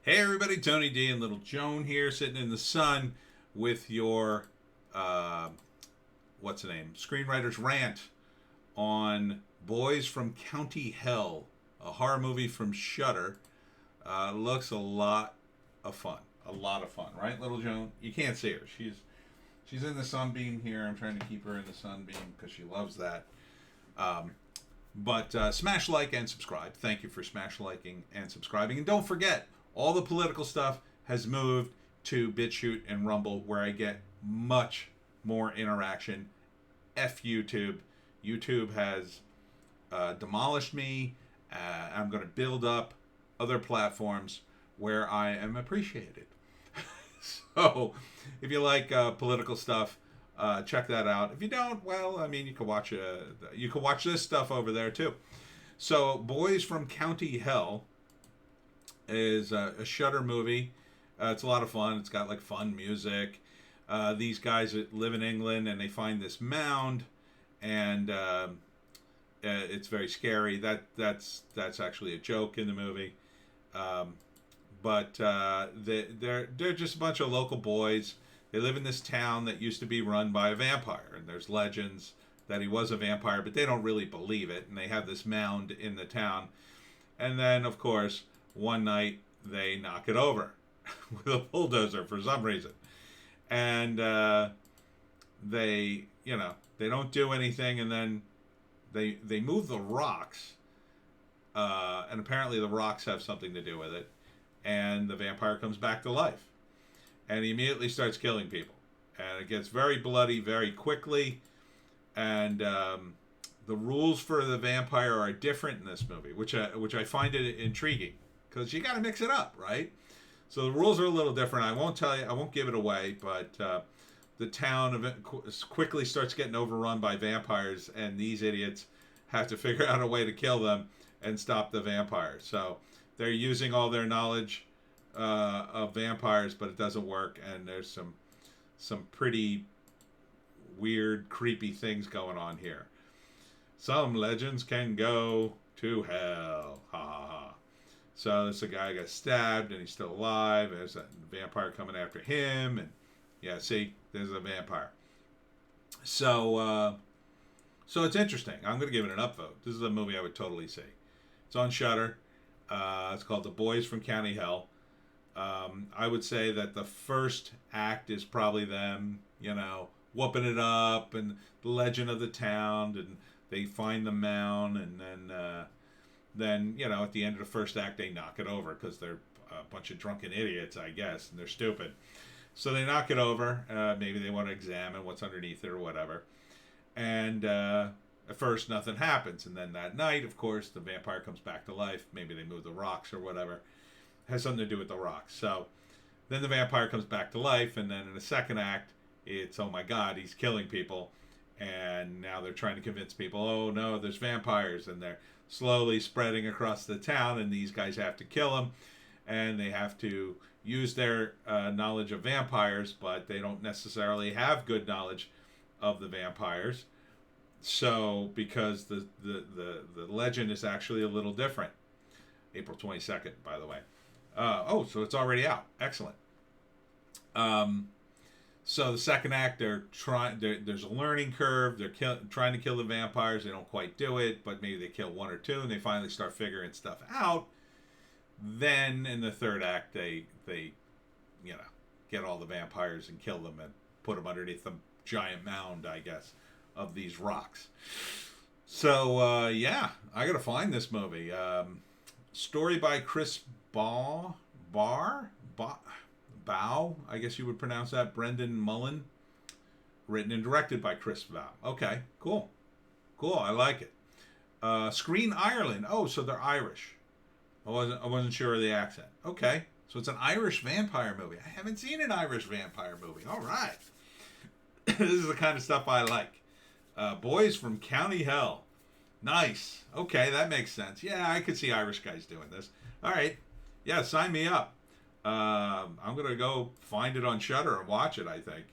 Hey everybody, Tony D and Little Joan here, sitting in the sun with your what's the name? Screenwriter's Rant on Boys from County Hell, a horror movie from Shudder. Looks a lot of fun, right, Little Joan? You can't see her. She's in the sunbeam here. I'm trying to keep her in the sunbeam because she loves that. Um, but smash like and subscribe. Thank you for smash liking and subscribing. And don't forget, all the political stuff has moved to Bitchute and Rumble, where I get much more interaction. F YouTube. YouTube has demolished me. I'm going to build up other platforms where I am appreciated. So, if you like political stuff, check that out. If you don't, well, I mean, you can watch this stuff over there too. So, Boys from County Hell is a Shudder movie. It's a lot of fun. It's got like fun music. These guys live in England and they find this mound, and it's very scary. That's actually a joke in the movie. They're just a bunch of local boys. They live in this town that used to be run by a vampire, and there's legends that he was a vampire, but they don't really believe it. And they have this mound in the town, and then of course one night they knock it over with a bulldozer for some reason, and they don't do anything, and then they move the rocks, and apparently the rocks have something to do with it, and the vampire comes back to life, and he immediately starts killing people, and it gets very bloody very quickly, and the rules for the vampire are different in this movie, which I find it intriguing, because you got to mix it up, right? So the rules are a little different. I won't give it away, but the town quickly starts getting overrun by vampires, and these idiots have to figure out a way to kill them and stop the vampires. So they're using all their knowledge of vampires, but it doesn't work, and there's some pretty weird, creepy things going on here. Some legends can go to hell. Ha ha ha. So this guy got stabbed and he's still alive. There's a vampire coming after him, and yeah, see, there's a vampire. So it's interesting. I'm going to give it an upvote. This is a movie I would totally see. It's on Shudder. It's called The Boys from County Hell. I would say that the first act is probably them, whooping it up, and the legend of the town, and they find the mound, and then at the end of the first act they knock it over because they're a bunch of drunken idiots, I guess, and they're stupid. So they knock it over. Maybe they want to examine what's underneath it or whatever. And at first nothing happens, and then that night, of course, the vampire comes back to life. Maybe they move the rocks or whatever. It has something to do with the rocks. So then the vampire comes back to life, and then in the second act, it's, oh my God, he's killing people. And now they're trying to convince people, oh no, there's vampires, and they're slowly spreading across the town, and these guys have to kill them, and they have to use their knowledge of vampires, but they don't necessarily have good knowledge of the vampires. So because the legend is actually a little different. April 22nd, by the way. So it's already out. Excellent. So the second act, there's a learning curve. They're trying to kill the vampires. They don't quite do it, but maybe they kill one or two, and they finally start figuring stuff out. Then in the third act, they get all the vampires and kill them and put them underneath the giant mound, I guess, of these rocks. So I gotta find this movie. Story by Chris Bow, I guess you would pronounce that. Brendan Mullen. Written and directed by Chris Bow. Okay, cool. I like it. Screen Ireland. Oh, so they're Irish. I wasn't sure of the accent. Okay, so it's an Irish vampire movie. I haven't seen an Irish vampire movie. All right. This is the kind of stuff I like. Boys from County Hell. Nice. Okay, that makes sense. Yeah, I could see Irish guys doing this. All right. Yeah, sign me up. I'm going to go find it on Shudder and watch it, I think.